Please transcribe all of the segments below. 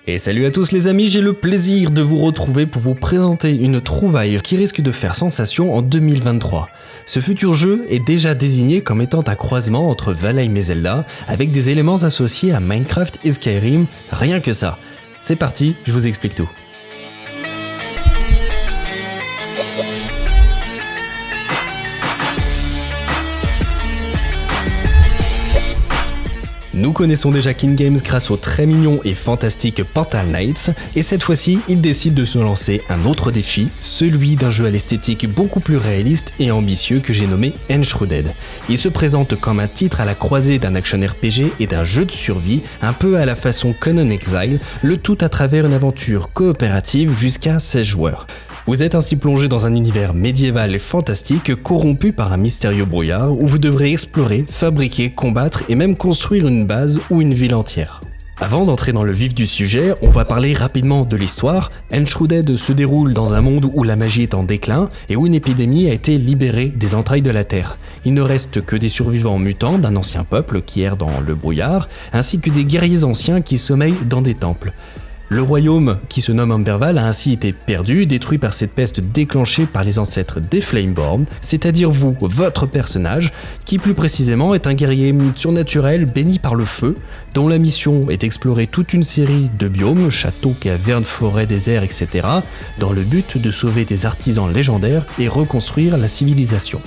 Et salut à tous les amis, j'ai le plaisir de vous retrouver pour vous présenter une trouvaille qui risque de faire sensation en 2023. Ce futur jeu est déjà désigné comme étant un croisement entre Valheim et Zelda, avec des éléments associés à Minecraft et Skyrim, rien que ça. C'est parti, je vous explique tout. Nous connaissons déjà King Games grâce au très mignon et fantastique Portal Knights, et cette fois-ci, ils décident de se lancer un autre défi, celui d'un jeu à l'esthétique beaucoup plus réaliste et ambitieux que j'ai nommé Enshrouded. Il se présente comme un titre à la croisée d'un action RPG et d'un jeu de survie, un peu à la façon Conan Exile, le tout à travers une aventure coopérative jusqu'à 16 joueurs. Vous êtes ainsi plongé dans un univers médiéval et fantastique corrompu par un mystérieux brouillard où vous devrez explorer, fabriquer, combattre et même construire une base ou une ville entière. Avant d'entrer dans le vif du sujet, on va parler rapidement de l'histoire. Enshrouded se déroule dans un monde où la magie est en déclin et où une épidémie a été libérée des entrailles de la Terre. Il ne reste que des survivants mutants d'un ancien peuple qui erre dans le brouillard, ainsi que des guerriers anciens qui sommeillent dans des temples. Le royaume, qui se nomme Amberval, a ainsi été perdu, détruit par cette peste déclenchée par les ancêtres des Flameborn, c'est-à-dire vous, votre personnage, qui plus précisément est un guerrier surnaturel béni par le feu, dont la mission est d'explorer toute une série de biomes, châteaux, cavernes, forêts, déserts, etc., dans le but de sauver des artisans légendaires et reconstruire la civilisation.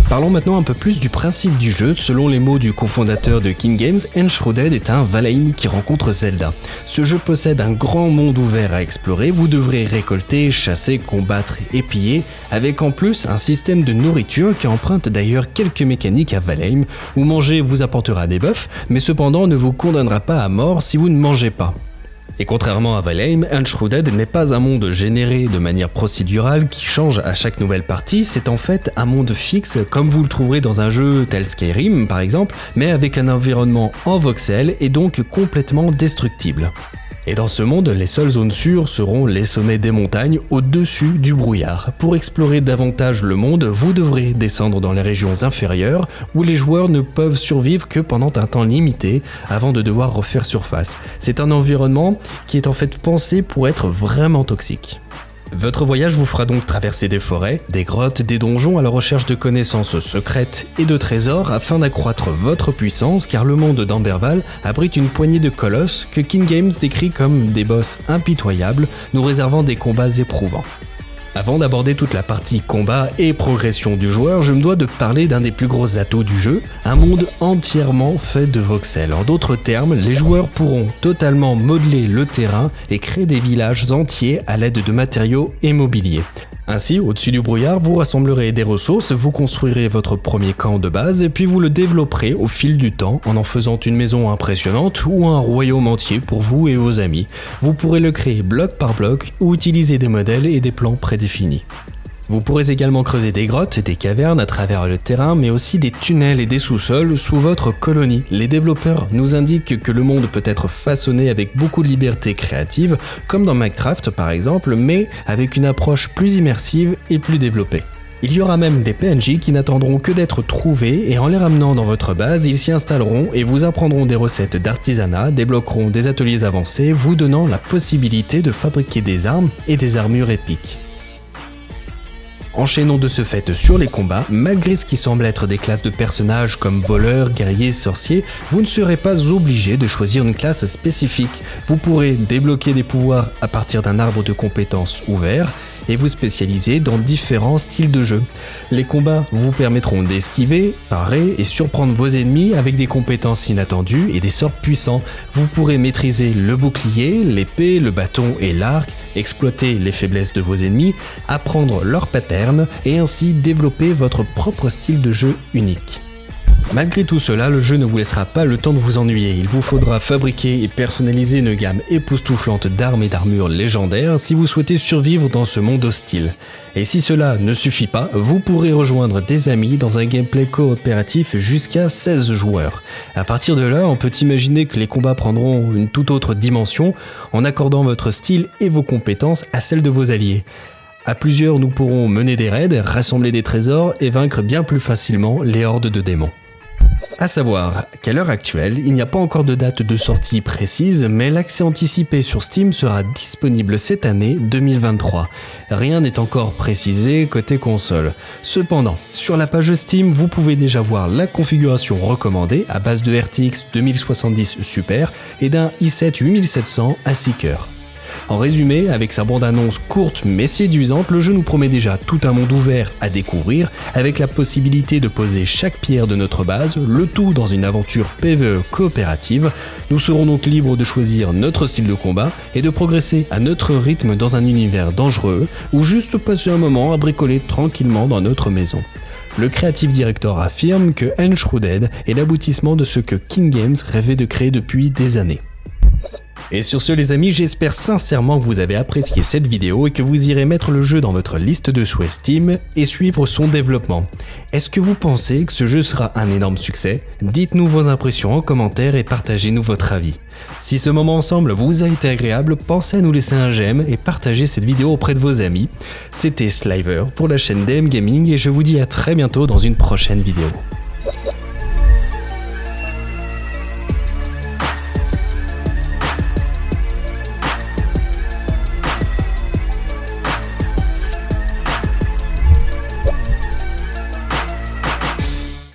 Parlons maintenant un peu plus du principe du jeu. Selon les mots du cofondateur de King Games, Enshrouded est un Valheim qui rencontre Zelda. Ce jeu possède un grand monde ouvert à explorer, vous devrez récolter, chasser, combattre et piller, avec en plus un système de nourriture qui emprunte d'ailleurs quelques mécaniques à Valheim, où manger vous apportera des buffs, mais cependant ne vous condamnera pas à mort si vous ne mangez pas. Et contrairement à Valheim, Enshrouded n'est pas un monde généré de manière procédurale qui change à chaque nouvelle partie, c'est en fait un monde fixe comme vous le trouverez dans un jeu tel Skyrim par exemple, mais avec un environnement en voxel et donc complètement destructible. Et dans ce monde, les seules zones sûres seront les sommets des montagnes au-dessus du brouillard. Pour explorer davantage le monde, vous devrez descendre dans les régions inférieures où les joueurs ne peuvent survivre que pendant un temps limité avant de devoir refaire surface. C'est un environnement qui est en fait pensé pour être vraiment toxique. Votre voyage vous fera donc traverser des forêts, des grottes, des donjons à la recherche de connaissances secrètes et de trésors afin d'accroître votre puissance car le monde d'Amberval abrite une poignée de colosses que King Games décrit comme des boss impitoyables nous réservant des combats éprouvants. Avant d'aborder toute la partie combat et progression du joueur, je me dois de parler d'un des plus gros atouts du jeu, un monde entièrement fait de voxels. En d'autres termes, les joueurs pourront totalement modeler le terrain et créer des villages entiers à l'aide de matériaux et mobilier. Ainsi, au-dessus du brouillard, vous rassemblerez des ressources, vous construirez votre premier camp de base et puis vous le développerez au fil du temps en faisant une maison impressionnante ou un royaume entier pour vous et vos amis. Vous pourrez le créer bloc par bloc ou utiliser des modèles et des plans prédéfinis. Vous pourrez également creuser des grottes et des cavernes à travers le terrain, mais aussi des tunnels et des sous-sols sous votre colonie. Les développeurs nous indiquent que le monde peut être façonné avec beaucoup de liberté créative, comme dans Minecraft par exemple, mais avec une approche plus immersive et plus développée. Il y aura même des PNJ qui n'attendront que d'être trouvés et en les ramenant dans votre base, ils s'y installeront et vous apprendront des recettes d'artisanat, débloqueront des ateliers avancés, vous donnant la possibilité de fabriquer des armes et des armures épiques. Enchaînons de ce fait sur les combats, malgré ce qui semble être des classes de personnages comme voleurs, guerriers, sorciers, vous ne serez pas obligé de choisir une classe spécifique. Vous pourrez débloquer des pouvoirs à partir d'un arbre de compétences ouvert et vous spécialiser dans différents styles de jeu. Les combats vous permettront d'esquiver, parer et surprendre vos ennemis avec des compétences inattendues et des sorts puissants. Vous pourrez maîtriser le bouclier, l'épée, le bâton et l'arc, exploiter les faiblesses de vos ennemis, apprendre leurs patterns et ainsi développer votre propre style de jeu unique. Malgré tout cela, le jeu ne vous laissera pas le temps de vous ennuyer. Il vous faudra fabriquer et personnaliser une gamme époustouflante d'armes et d'armures légendaires si vous souhaitez survivre dans ce monde hostile. Et si cela ne suffit pas, vous pourrez rejoindre des amis dans un gameplay coopératif jusqu'à 16 joueurs. À partir de là, on peut imaginer que les combats prendront une toute autre dimension en accordant votre style et vos compétences à celles de vos alliés. À plusieurs, nous pourrons mener des raids, rassembler des trésors et vaincre bien plus facilement les hordes de démons. À savoir qu'à l'heure actuelle, il n'y a pas encore de date de sortie précise, mais l'accès anticipé sur Steam sera disponible cette année 2023. Rien n'est encore précisé côté console. Cependant, sur la page Steam, vous pouvez déjà voir la configuration recommandée à base de RTX 2070 Super et d'un i7 8700 à 6 cœurs. En résumé, avec sa bande-annonce courte mais séduisante, le jeu nous promet déjà tout un monde ouvert à découvrir, avec la possibilité de poser chaque pierre de notre base, le tout dans une aventure PvE coopérative. Nous serons donc libres de choisir notre style de combat et de progresser à notre rythme dans un univers dangereux, ou juste passer un moment à bricoler tranquillement dans notre maison. Le Creative Director affirme que Enshrouded est l'aboutissement de ce que King Games rêvait de créer depuis des années. Et sur ce les amis, j'espère sincèrement que vous avez apprécié cette vidéo et que vous irez mettre le jeu dans votre liste de souhaits Steam et suivre son développement. Est-ce que vous pensez que ce jeu sera un énorme succès? Dites-nous vos impressions en commentaire et partagez-nous votre avis. Si ce moment ensemble vous a été agréable, pensez à nous laisser un j'aime et partagez cette vidéo auprès de vos amis. C'était Sliver pour la chaîne DM Gaming et je vous dis à très bientôt dans une prochaine vidéo.